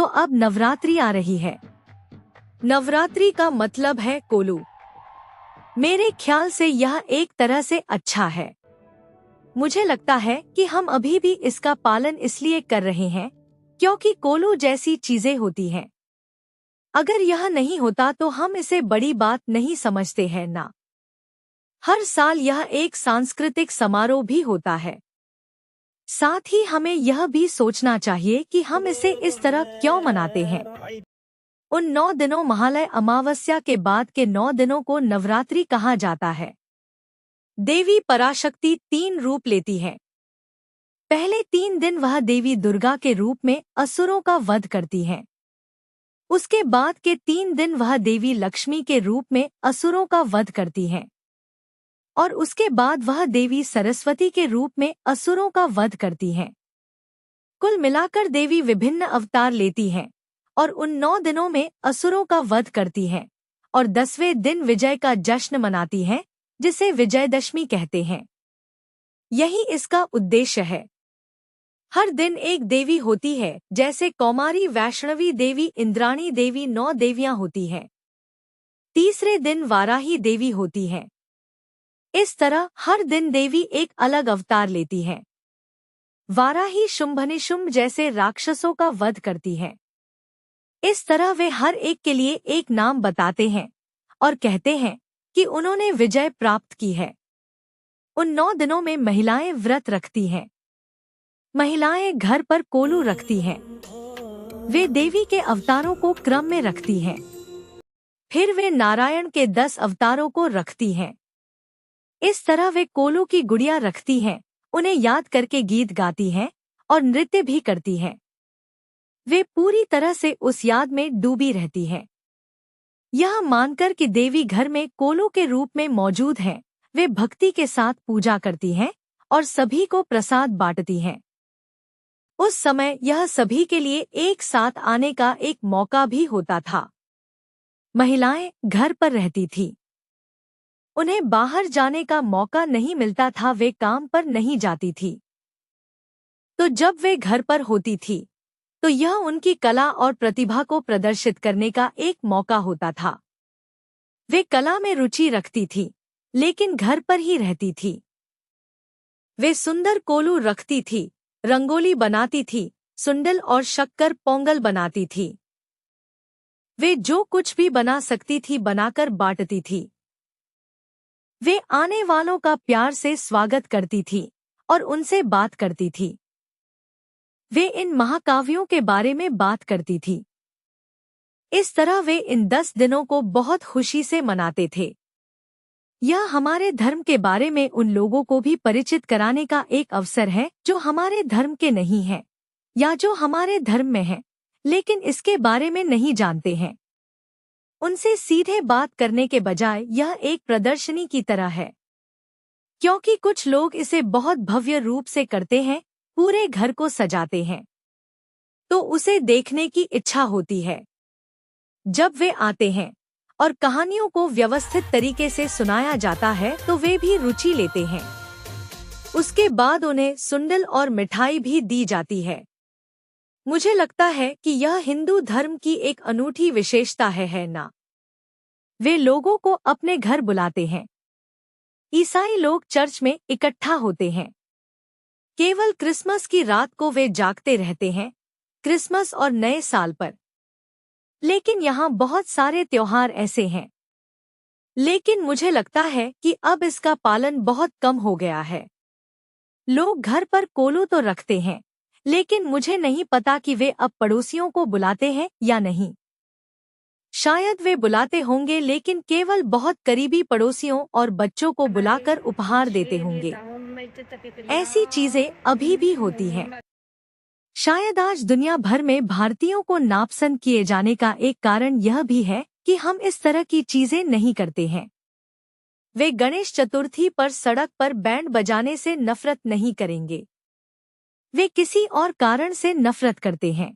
अब नवरात्रि आ रही है। नवरात्रि का मतलब है कोलू। मेरे ख्याल से यह एक तरह से अच्छा है। मुझे लगता है कि हम अभी भी इसका पालन इसलिए कर रहे हैं क्योंकि कोलू जैसी चीजें होती हैं। अगर यह नहीं होता तो हम इसे बड़ी बात नहीं समझते हैं ना। हर साल यह एक सांस्कृतिक समारोह भी होता है। साथ ही हमें यह भी सोचना चाहिए कि हम इसे इस तरह क्यों मनाते हैं। उन 9 दिनों महालय अमावस्या के बाद के 9 दिनों को नवरात्रि कहा जाता है। देवी पराशक्ति 3 रूप लेती है। पहले 3 दिन वह देवी दुर्गा के रूप में असुरों का वध करती हैं। उसके बाद के 3 दिन वह देवी लक्ष्मी के रूप में असुरों का वध करती हैं। और उसके बाद वह देवी सरस्वती के रूप में असुरों का वध करती हैं। कुल मिलाकर देवी विभिन्न अवतार लेती हैं और उन 9 दिनों में असुरों का वध करती हैं और 10वें दिन विजय का जश्न मनाती हैं, जिसे विजयदशमी कहते हैं। यही इसका उद्देश्य है। हर दिन एक देवी होती है, जैसे कौमारी, वैष्णवी देवी, इंद्राणी देवी, 9 देवियां होती हैं। तीसरे दिन वाराही देवी होती हैं। इस तरह हर दिन देवी एक अलग अवतार लेती है। वाराही शुंभनिशुंभ जैसे राक्षसों का वध करती है। इस तरह वे हर एक के लिए एक नाम बताते हैं और कहते हैं कि उन्होंने विजय प्राप्त की है। उन 9 दिनों में महिलाएं व्रत रखती हैं। महिलाएं घर पर कोलू रखती हैं। वे देवी के अवतारों को क्रम में रखती हैं। फिर वे नारायण के 10 अवतारों को रखती हैं। इस तरह वे कोलू की गुड़िया रखती हैं, उन्हें याद करके गीत गाती हैं और नृत्य भी करती हैं। वे पूरी तरह से उस याद में डूबी रहती हैं। यह मानकर कि देवी घर में कोलू के रूप में मौजूद हैं, वे भक्ति के साथ पूजा करती हैं और सभी को प्रसाद बांटती हैं। उस समय यह सभी के लिए एक साथ आने का एक मौका भी होता था। महिलाएं घर पर रहती थीं। उन्हें बाहर जाने का मौका नहीं मिलता था, वे काम पर नहीं जाती थी। तो जब वे घर पर होती थी तो यह उनकी कला और प्रतिभा को प्रदर्शित करने का एक मौका होता था। वे कला में रुचि रखती थी, लेकिन घर पर ही रहती थी। वे सुंदर कोलू रखती थी, रंगोली बनाती थी, सुंडल और शक्कर पोंगल बनाती थी। वे जो कुछ भी बना सकती थी बनाकर बांटती थी। वे आने वालों का प्यार से स्वागत करती थी और उनसे बात करती थी। वे इन महाकाव्यों के बारे में बात करती थी। इस तरह वे इन 10 दिनों को बहुत खुशी से मनाते थे। यह हमारे धर्म के बारे में उन लोगों को भी परिचित कराने का एक अवसर है जो हमारे धर्म के नहीं हैं या जो हमारे धर्म में हैं लेकिन इसके बारे में नहीं जानते हैं। उनसे सीधे बात करने के बजाय यह एक प्रदर्शनी की तरह है, क्योंकि कुछ लोग इसे बहुत भव्य रूप से करते हैं, पूरे घर को सजाते हैं, तो उसे देखने की इच्छा होती है। जब वे आते हैं और कहानियों को व्यवस्थित तरीके से सुनाया जाता है तो वे भी रुचि लेते हैं। उसके बाद उन्हें सुंडल और मिठाई भी दी जाती है। मुझे लगता है कि यह हिंदू धर्म की एक अनूठी विशेषता है ना। वे लोगों को अपने घर बुलाते हैं। ईसाई लोग चर्च में इकट्ठा होते हैं। केवल क्रिसमस की रात को वे जागते रहते हैं, क्रिसमस और नए साल पर। लेकिन यहाँ बहुत सारे त्योहार ऐसे हैं। लेकिन मुझे लगता है कि अब इसका पालन बहुत कम हो गया है। लोग घर पर कोलू तो रखते हैं, लेकिन मुझे नहीं पता कि वे अब पड़ोसियों को बुलाते हैं या नहीं। शायद वे बुलाते होंगे, लेकिन केवल बहुत करीबी पड़ोसियों और बच्चों को बुलाकर उपहार देते होंगे। ऐसी चीजें अभी भी होती हैं। शायद आज दुनिया भर में भारतीयों को नापसंद किए जाने का एक कारण यह भी है कि हम इस तरह की चीजें नहीं करते हैं। वे गणेश चतुर्थी पर सड़क पर बैंड बजाने से नफरत नहीं करेंगे। वे किसी और कारण से नफरत करते हैं।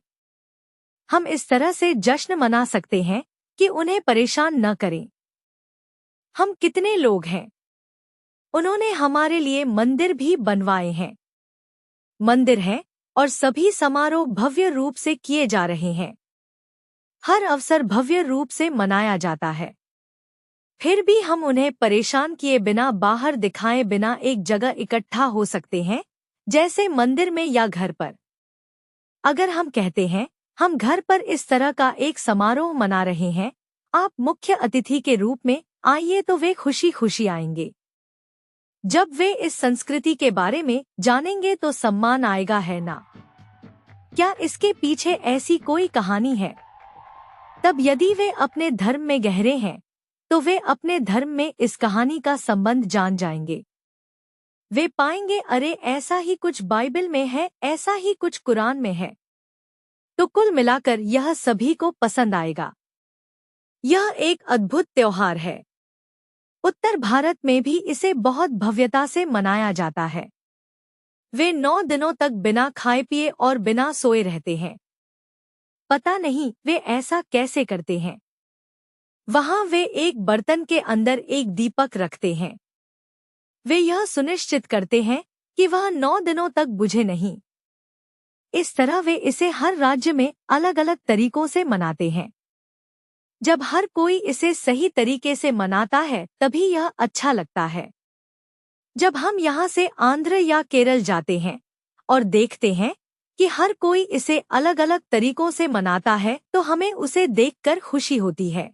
हम इस तरह से जश्न मना सकते हैं कि उन्हें परेशान न करें। हम कितने लोग हैं। उन्होंने हमारे लिए मंदिर भी बनवाए हैं। मंदिर हैं और सभी समारोह भव्य रूप से किए जा रहे हैं। हर अवसर भव्य रूप से मनाया जाता है। फिर भी हम उन्हें परेशान किए बिना, बाहर दिखाए बिना एक जगह इकट्ठा हो सकते हैं, जैसे मंदिर में या घर पर। अगर हम कहते हैं हम घर पर इस तरह का एक समारोह मना रहे हैं, आप मुख्य अतिथि के रूप में आइए, तो वे खुशी खुशी आएंगे। जब वे इस संस्कृति के बारे में जानेंगे तो सम्मान आएगा, है ना? क्या इसके पीछे ऐसी कोई कहानी है? तब यदि वे अपने धर्म में गहरे हैं तो वे अपने धर्म में इस कहानी का संबंध जान जाएंगे। वे पाएंगे, अरे ऐसा ही कुछ बाइबल में है, ऐसा ही कुछ कुरान में है। तो कुल मिलाकर यह सभी को पसंद आएगा। यह एक अद्भुत त्योहार है। उत्तर भारत में भी इसे बहुत भव्यता से मनाया जाता है। वे 9 दिनों तक बिना खाए पिए और बिना सोए रहते हैं। पता नहीं वे ऐसा कैसे करते हैं। वहां वे एक बर्तन के अंदर एक दीपक रखते हैं। वे यह सुनिश्चित करते हैं कि वह 9 दिनों तक बुझे नहीं। इस तरह वे इसे हर राज्य में अलग अलग तरीकों से मनाते हैं। जब हर कोई इसे सही तरीके से मनाता है तभी यह अच्छा लगता है। जब हम यहाँ से आंध्र या केरल जाते हैं और देखते हैं कि हर कोई इसे अलग अलग तरीकों से मनाता है तो हमें उसे देखकर खुशी होती है।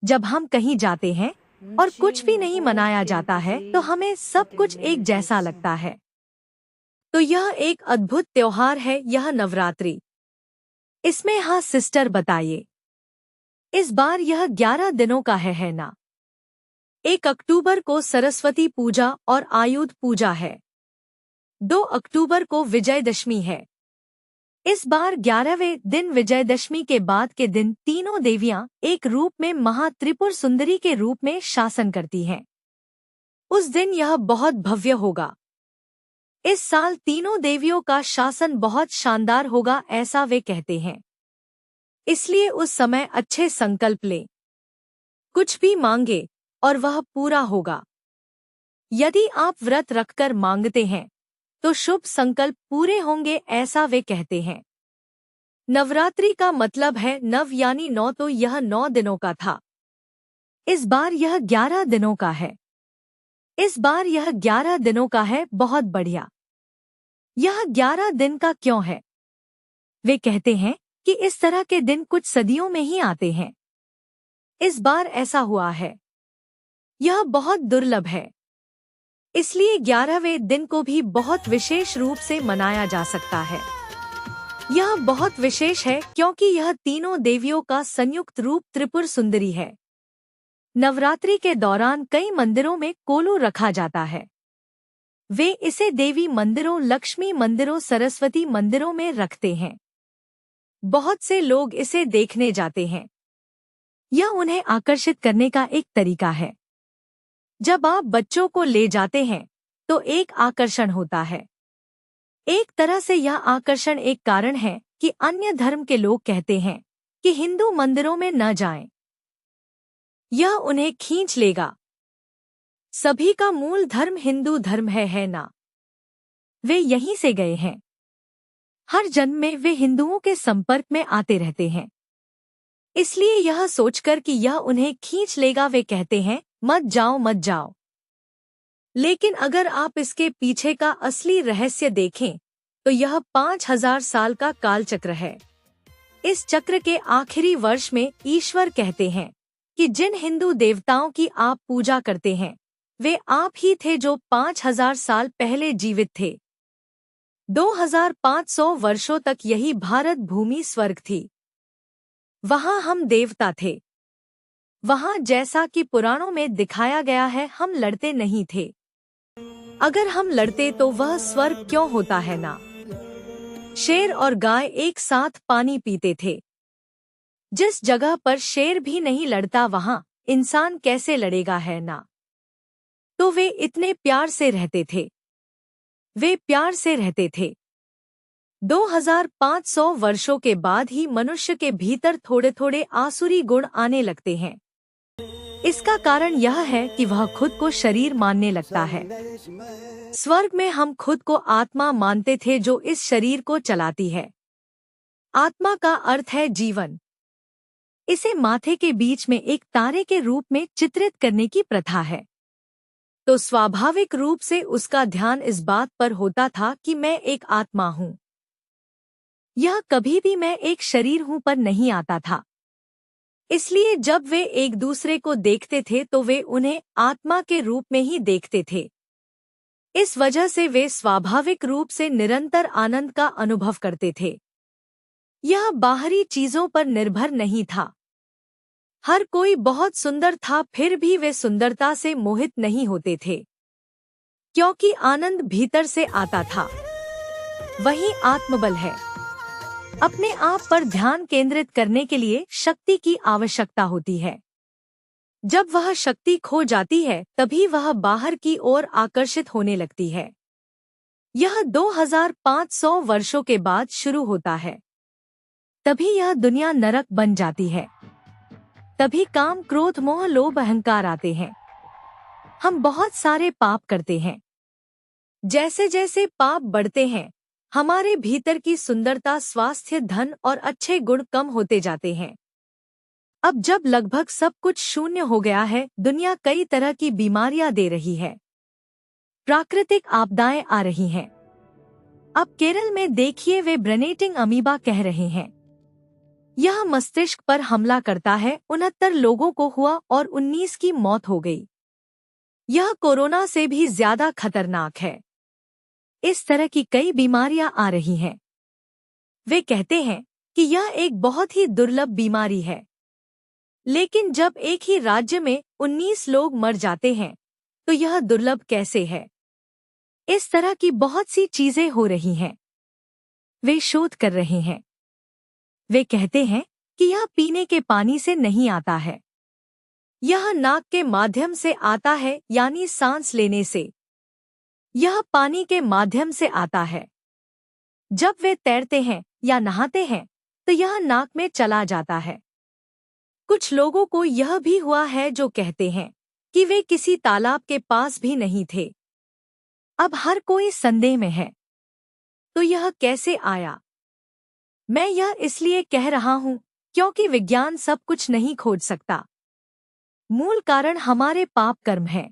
जब हम कहीं जाते हैं और कुछ भी नहीं मनाया जाता है तो हमें सब कुछ एक जैसा लगता है। तो यह एक अद्भुत त्योहार है, यह नवरात्रि। इसमें हाँ सिस्टर बताइए, इस बार यह 11 दिनों का है ना? 1 अक्टूबर को सरस्वती पूजा और आयुध पूजा है। 2 अक्टूबर को विजयदशमी है। इस बार 11वें दिन विजयदशमी के बाद के दिन तीनों देवियां एक रूप में महात्रिपुर सुंदरी के रूप में शासन करती हैं। उस दिन यह बहुत भव्य होगा। इस साल तीनों देवियों का शासन बहुत शानदार होगा, ऐसा वे कहते हैं। इसलिए उस समय अच्छे संकल्प लें, कुछ भी मांगे और वह पूरा होगा। यदि आप व्रत रखकर मांगते हैं तो शुभ संकल्प पूरे होंगे, ऐसा वे कहते हैं। नवरात्रि का मतलब है नव यानी 9, तो यह 9 दिनों का था। इस बार यह 11 दिनों का है। इस बार यह 11 दिनों का है, बहुत बढ़िया। यह 11 दिन का क्यों है? वे कहते हैं कि इस तरह के दिन कुछ सदियों में ही आते हैं। इस बार ऐसा हुआ है। यह बहुत दुर्लभ है, इसलिए 11वें दिन को भी बहुत विशेष रूप से मनाया जा सकता है। यह बहुत विशेष है क्योंकि यह तीनों देवियों का संयुक्त रूप त्रिपुर सुंदरी है। नवरात्रि के दौरान कई मंदिरों में कोलू रखा जाता है। वे इसे देवी मंदिरों, लक्ष्मी मंदिरों, सरस्वती मंदिरों में रखते हैं। बहुत से लोग इसे देखने जाते हैं। यह उन्हें आकर्षित करने का एक तरीका है। जब आप बच्चों को ले जाते हैं तो एक आकर्षण होता है। एक तरह से यह आकर्षण एक कारण है कि अन्य धर्म के लोग कहते हैं कि हिंदू मंदिरों में न जाएं। यह उन्हें खींच लेगा। सभी का मूल धर्म हिंदू धर्म है ना? वे यहीं से गए हैं। हर जन्म में वे हिंदुओं के संपर्क में आते रहते हैं। इसलिए यह सोचकर कि यह उन्हें खींच लेगा वे कहते हैं मत जाओ मत जाओ। लेकिन अगर आप इसके पीछे का असली रहस्य देखें तो यह 5000 साल का कालचक्र है। इस चक्र के आखिरी वर्ष में ईश्वर कहते हैं कि जिन हिंदू देवताओं की आप पूजा करते हैं वे आप ही थे जो 5000 साल पहले जीवित थे। 2500 वर्षों तक यही भारत भूमि स्वर्ग थी। वहां हम देवता थे। वहां जैसा कि पुराणों में दिखाया गया है हम लड़ते नहीं थे। अगर हम लड़ते तो वह स्वर्ग क्यों होता है ना? शेर और गाय एक साथ पानी पीते थे। जिस जगह पर शेर भी नहीं लड़ता वहां इंसान कैसे लड़ेगा, है ना? तो वे इतने प्यार से रहते थे। वे प्यार से रहते थे। 2500 वर्षों के बाद ही मनुष्य के भीतर थोड़े थोड़े आसुरी गुण आने लगते हैं। इसका कारण यह है कि वह खुद को शरीर मानने लगता है। स्वर्ग में हम खुद को आत्मा मानते थे जो इस शरीर को चलाती है। आत्मा का अर्थ है जीवन। इसे माथे के बीच में एक तारे के रूप में चित्रित करने की प्रथा है। तो स्वाभाविक रूप से उसका ध्यान इस बात पर होता था कि मैं एक आत्मा हूँ। यह कभी भी मैं एक शरीर हूँ पर नहीं आता था। इसलिए जब वे एक दूसरे को देखते थे तो वे उन्हें आत्मा के रूप में ही देखते थे। इस वजह से वे स्वाभाविक रूप से निरंतर आनंद का अनुभव करते थे। यह बाहरी चीजों पर निर्भर नहीं था। हर कोई बहुत सुंदर था, फिर भी वे सुंदरता से मोहित नहीं होते थे, क्योंकि आनंद भीतर से आता था। वही आत्मबल है। अपने आप पर ध्यान केंद्रित करने के लिए शक्ति की आवश्यकता होती है। जब वह शक्ति खो जाती है तभी वह बाहर की ओर आकर्षित होने लगती है। यह 2500 वर्षों के बाद शुरू होता है। तभी यह दुनिया नरक बन जाती है। तभी काम, क्रोध, मोह, लोभ, अहंकार आते हैं। हम बहुत सारे पाप करते हैं। जैसे जैसे पाप बढ़ते हैं, हमारे भीतर की सुंदरता, स्वास्थ्य, धन और अच्छे गुण कम होते जाते हैं। अब जब लगभग सब कुछ शून्य हो गया है, दुनिया कई तरह की बीमारियां दे रही है। प्राकृतिक आपदाएं आ रही हैं। अब केरल में देखिए, वे ब्रेनेटिंग अमीबा कह रहे हैं। यह मस्तिष्क पर हमला करता है। 69 लोगों को हुआ और 19 की मौत हो गई। यह कोरोना से भी ज्यादा खतरनाक है। इस तरह की कई बीमारियां आ रही हैं। वे कहते हैं कि यह एक बहुत ही दुर्लभ बीमारी है। लेकिन जब एक ही राज्य में 19 लोग मर जाते हैं तो यह दुर्लभ कैसे है? इस तरह की बहुत सी चीजें हो रही हैं। वे शोध कर रहे हैं। वे कहते हैं कि यह पीने के पानी से नहीं आता है। यह नाक के माध्यम से आता है, यानी सांस लेने से। यह पानी के माध्यम से आता है। जब वे तैरते हैं या नहाते हैं तो यह नाक में चला जाता है। कुछ लोगों को यह भी हुआ है जो कहते हैं कि वे किसी तालाब के पास भी नहीं थे। अब हर कोई संदेह में है। तो यह कैसे आया? मैं यह इसलिए कह रहा हूँ क्योंकि विज्ञान सब कुछ नहीं खोज सकता। मूल कारण हमारे पाप कर्म हैं।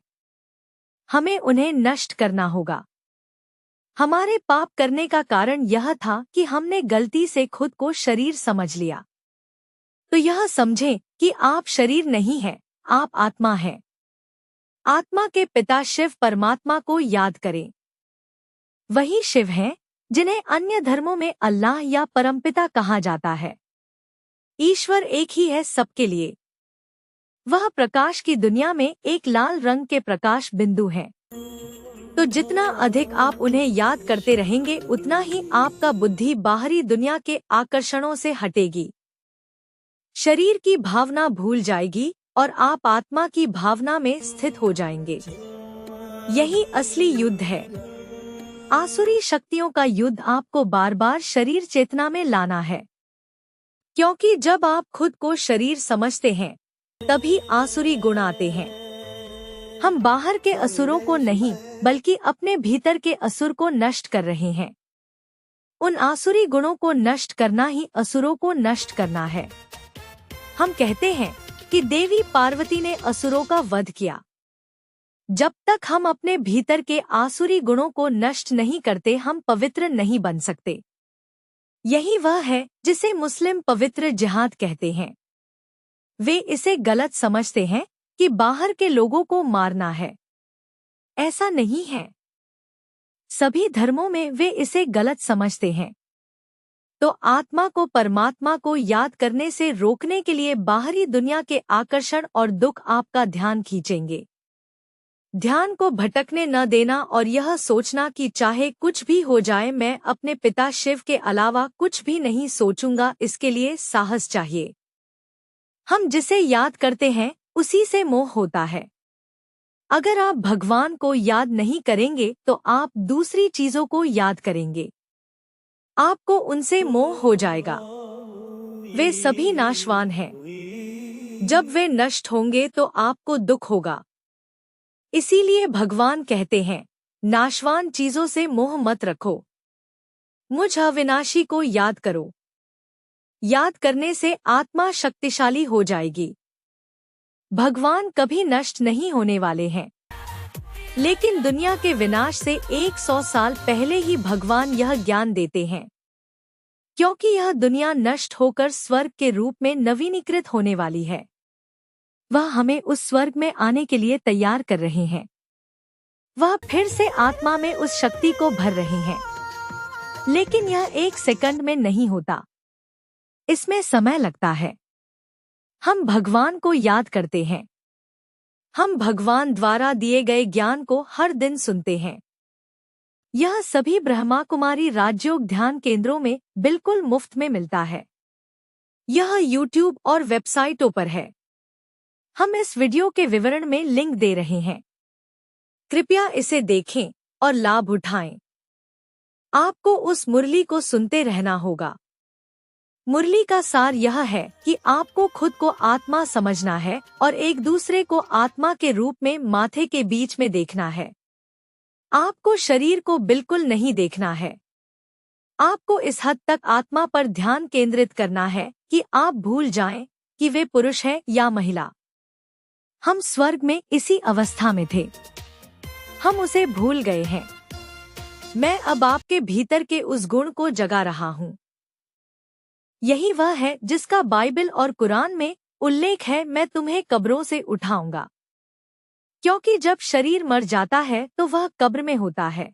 हमें उन्हें नष्ट करना होगा। हमारे पाप करने का कारण यह था कि हमने गलती से खुद को शरीर समझ लिया। तो यह समझें कि आप शरीर नहीं हैं, आप आत्मा हैं। आत्मा के पिता शिव परमात्मा को याद करें। वही शिव हैं जिन्हें अन्य धर्मों में अल्लाह या परमपिता कहा जाता है। ईश्वर एक ही है सबके लिए। वह प्रकाश की दुनिया में एक लाल रंग के प्रकाश बिंदु हैं। तो जितना अधिक आप उन्हें याद करते रहेंगे, उतना ही आपका बुद्धि बाहरी दुनिया के आकर्षणों से हटेगी। शरीर की भावना भूल जाएगी और आप आत्मा की भावना में स्थित हो जाएंगे। यही असली युद्ध है। आसुरी शक्तियों का युद्ध आपको बार बार शरीर चेतना में लाना है। क्योंकि जब आप खुद को शरीर समझते हैं तभी आसुरी गुण आते हैं। हम बाहर के असुरों को नहीं बल्कि अपने भीतर के असुर को नष्ट कर रहे हैं। उन आसुरी गुणों को नष्ट करना ही असुरों को नष्ट करना है। हम कहते हैं कि देवी पार्वती ने असुरों का वध किया। जब तक हम अपने भीतर के आसुरी गुणों को नष्ट नहीं करते, हम पवित्र नहीं बन सकते। यही वह है जिसे मुस्लिम पवित्र जिहाद कहते हैं। वे इसे गलत समझते हैं कि बाहर के लोगों को मारना है। ऐसा नहीं है। सभी धर्मों में वे इसे गलत समझते हैं। तो आत्मा को परमात्मा को याद करने से रोकने के लिए बाहरी दुनिया के आकर्षण और दुख आपका ध्यान खींचेंगे। ध्यान को भटकने न देना और यह सोचना कि चाहे कुछ भी हो जाए, मैं अपने पिता शिव के अलावा कुछ भी नहीं सोचूंगा, इसके लिए साहस चाहिए। हम जिसे याद करते हैं उसी से मोह होता है। अगर आप भगवान को याद नहीं करेंगे तो आप दूसरी चीजों को याद करेंगे। आपको उनसे मोह हो जाएगा। वे सभी नाशवान हैं। जब वे नष्ट होंगे तो आपको दुख होगा। इसीलिए भगवान कहते हैं, नाशवान चीजों से मोह मत रखो, मुझ अविनाशी को याद करो। याद करने से आत्मा शक्तिशाली हो जाएगी। भगवान कभी नष्ट नहीं होने वाले हैं, लेकिन दुनिया के विनाश से 100 साल पहले ही भगवान यह ज्ञान देते हैं, क्योंकि यह दुनिया नष्ट होकर स्वर्ग के रूप में नवीनीकृत होने वाली है। वह हमें उस स्वर्ग में आने के लिए तैयार कर रहे हैं। वह फिर से आत्मा में उस शक्ति को भर रहे हैं, लेकिन यह 1 सेकंड में नहीं होता। इसमें समय लगता है। हम भगवान को याद करते हैं। हम भगवान द्वारा दिए गए ज्ञान को हर दिन सुनते हैं। यह सभी ब्रह्मा कुमारी राजयोग ध्यान केंद्रों में बिल्कुल मुफ्त में मिलता है। यह YouTube और वेबसाइटों पर है। हम इस वीडियो के विवरण में लिंक दे रहे हैं। कृपया इसे देखें और लाभ उठाएं। आपको उस मुरली को सुनते रहना होगा। मुरली का सार यह है कि आपको खुद को आत्मा समझना है और एक दूसरे को आत्मा के रूप में माथे के बीच में देखना है। आपको शरीर को बिल्कुल नहीं देखना है। आपको इस हद तक आत्मा पर ध्यान केंद्रित करना है कि आप भूल जाएं कि वे पुरुष हैं या महिला। हम स्वर्ग में इसी अवस्था में थे। हम उसे भूल गए हैं। मैं अब आपके भीतर के उस गुण को जगा रहा हूँ। यही वह है जिसका बाइबल और कुरान में उल्लेख है, मैं तुम्हें कब्रों से उठाऊंगा। क्योंकि जब शरीर मर जाता है तो वह कब्र में होता है।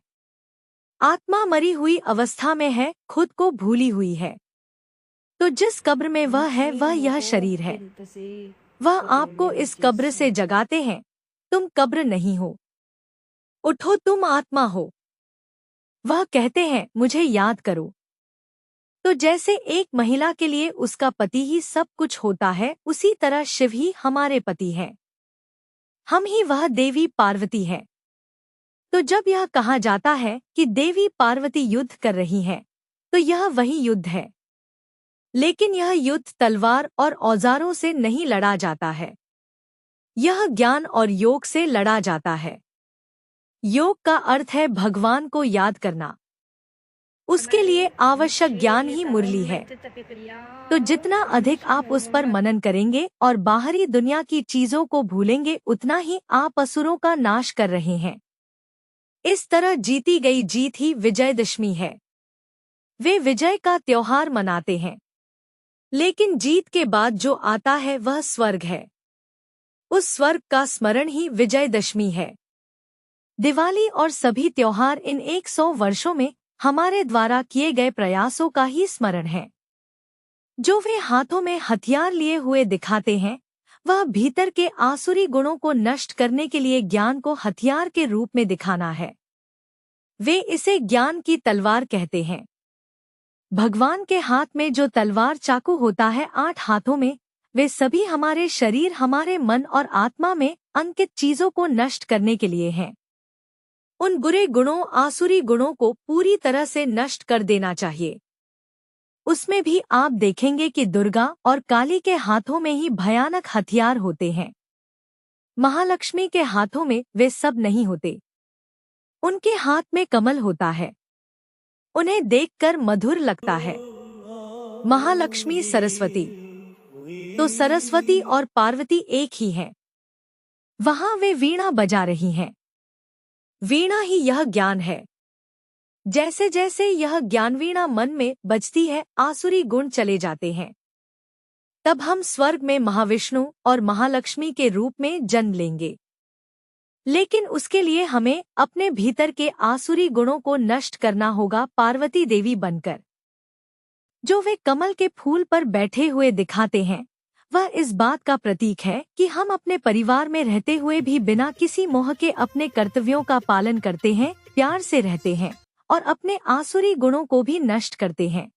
आत्मा मरी हुई अवस्था में है, खुद को भूली हुई है। तो जिस कब्र में वह है वह यह शरीर है। वह आपको इस कब्र से जगाते हैं। तुम कब्र नहीं हो, उठो, तुम आत्मा हो। वह कहते हैं मुझे याद करो। तो जैसे एक महिला के लिए उसका पति ही सब कुछ होता है, उसी तरह शिव ही हमारे पति हैं। हम ही वह देवी पार्वती है। तो जब यह कहा जाता है कि देवी पार्वती युद्ध कर रही हैं, तो यह वही युद्ध है। लेकिन यह युद्ध तलवार और औजारों से नहीं लड़ा जाता है। यह ज्ञान और योग से लड़ा जाता है। योग का अर्थ है भगवान को याद करना। उसके लिए आवश्यक ज्ञान ही मुरली है। तो जितना अधिक आप उस पर मनन करेंगे और बाहरी दुनिया की चीजों को भूलेंगे, उतना ही आप असुरों का नाश कर रहे हैं। इस तरह जीती गई जीत ही विजयदशमी है। वे विजय का त्योहार मनाते हैं, लेकिन जीत के बाद जो आता है वह स्वर्ग है। उस स्वर्ग का स्मरण ही विजयदशमी है। दिवाली और सभी त्योहार इन 100 वर्षों में हमारे द्वारा किए गए प्रयासों का ही स्मरण है। जो वे हाथों में हथियार लिए हुए दिखाते हैं, वह भीतर के आसुरी गुणों को नष्ट करने के लिए ज्ञान को हथियार के रूप में दिखाना है। वे इसे ज्ञान की तलवार कहते हैं। भगवान के हाथ में जो तलवार चाकू होता है 8 हाथों में, वे सभी हमारे शरीर, हमारे मन और आत्मा में अंकित चीजों को नष्ट करने के लिए हैं। उन बुरे गुणों, आसुरी गुणों को पूरी तरह से नष्ट कर देना चाहिए। उसमें भी आप देखेंगे कि दुर्गा और काली के हाथों में ही भयानक हथियार होते हैं। महालक्ष्मी के हाथों में वे सब नहीं होते। उनके हाथ में कमल होता है। उन्हें देखकर मधुर लगता है। महालक्ष्मी, सरस्वती, तो सरस्वती और पार्वती एक ही हैं। वहां वे वीणा बजा रही हैं। वीणा ही यह ज्ञान है। जैसे जैसे यह ज्ञान वीणा मन में बजती है, आसुरी गुण चले जाते हैं। तब हम स्वर्ग में महाविष्णु और महालक्ष्मी के रूप में जन्म लेंगे। लेकिन उसके लिए हमें अपने भीतर के आसुरी गुणों को नष्ट करना होगा, पार्वती देवी बनकर। जो वे कमल के फूल पर बैठे हुए दिखाते हैं, वह इस बात का प्रतीक है कि हम अपने परिवार में रहते हुए भी बिना किसी मोह के अपने कर्तव्यों का पालन करते हैं, प्यार से रहते हैं और अपने आसुरी गुणों को भी नष्ट करते हैं।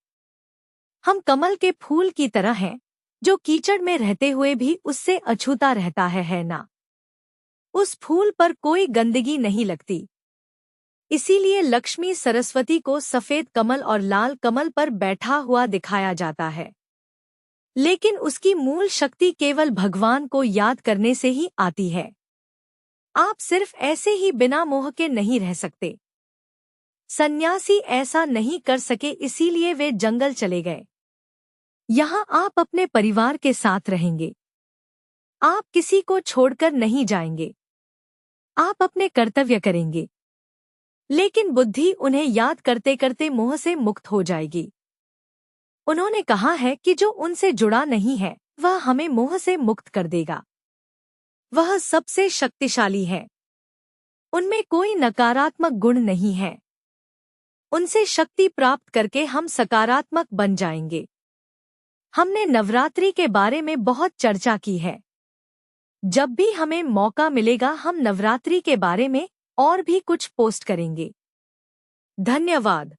हम कमल के फूल की तरह हैं, जो कीचड़ में रहते हुए भी उससे अछूता रहता है ना? उस फूल पर कोई गंदगी नहीं लगती। इसीलिए लक्ष्मी सरस्वती को सफेद कमल और लाल कमल पर बैठा हुआ दिखाया जाता है। लेकिन उसकी मूल शक्ति केवल भगवान को याद करने से ही आती है। आप सिर्फ ऐसे ही बिना मोह के नहीं रह सकते। सन्यासी ऐसा नहीं कर सके, इसीलिए वे जंगल चले गए। यहाँ आप अपने परिवार के साथ रहेंगे। आप किसी को छोड़कर नहीं जाएंगे। आप अपने कर्तव्य करेंगे, लेकिन बुद्धि उन्हें याद करते करते मोह से मुक्त हो जाएगी। उन्होंने कहा है कि जो उनसे जुड़ा नहीं है वह हमें मोह से मुक्त कर देगा। वह सबसे शक्तिशाली है। उनमें कोई नकारात्मक गुण नहीं है। उनसे शक्ति प्राप्त करके हम सकारात्मक बन जाएंगे। हमने नवरात्रि के बारे में बहुत चर्चा की है। जब भी हमें मौका मिलेगा हम नवरात्रि के बारे में और भी कुछ पोस्ट करेंगे। धन्यवाद।